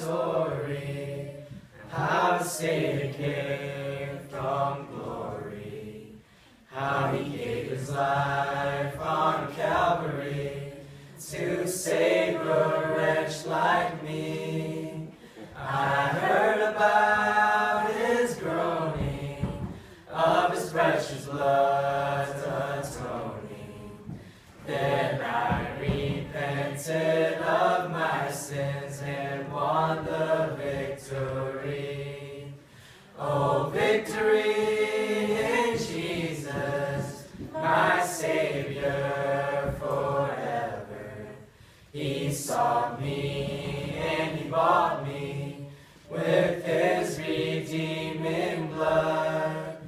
story, how the Savior came from glory, how he gave his life on Calvary to save a wretch like me. I heard about his groaning, of his precious blood's atoning. Then I repented of my sins and won the victory. Oh, victory in Jesus, my Savior forever. He sought me and he bought me with his redeeming blood.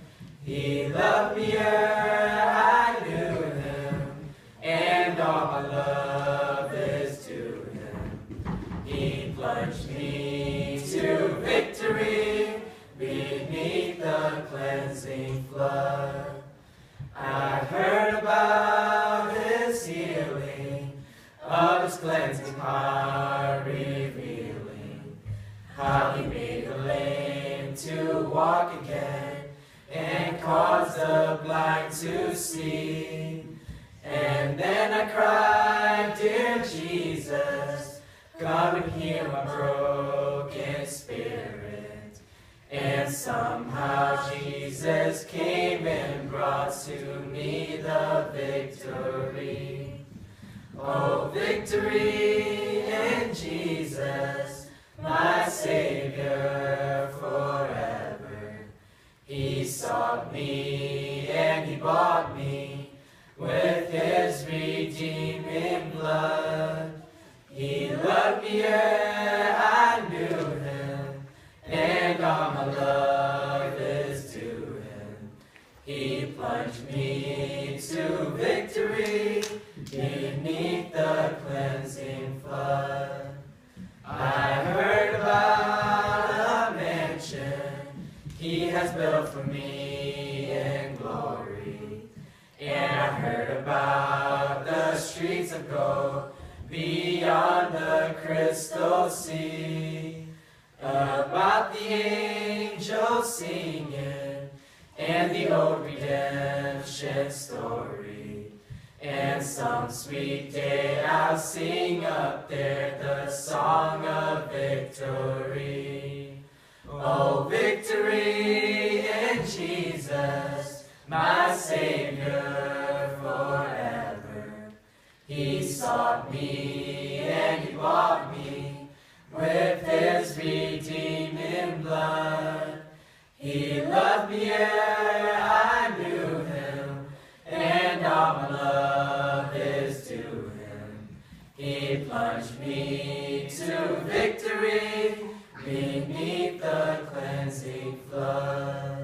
He loved me ere I knew him, and all my love is to him. He plunged me to victory beneath the cleansing flood. I heard about his healing, of his cleansing power revealing, how he made the lame to walk again, and caused the blind to see. And then I cried, dear Jesus, come and heal my broken spirit. And somehow Jesus came and brought to me the victory. Oh, victory in Jesus, my Savior forever. He sought me and he bought me with his redeeming blood. He loved me ere I knew him, and all my love is to him. He plunged me to victory beneath the cleansing flood. I heard about a mansion he has built for me in glory, and I heard about the streets of gold beyond the crystal sea, about the angels singing and the old redemption story. And some sweet day I'll sing up there the song of victory. Oh, victory in Jesus, my Savior forever. He sought me and he bought me with his redeeming blood. He loved me ere I knew him, and all my love is to him. He plunged me to victory beneath the cleansing flood.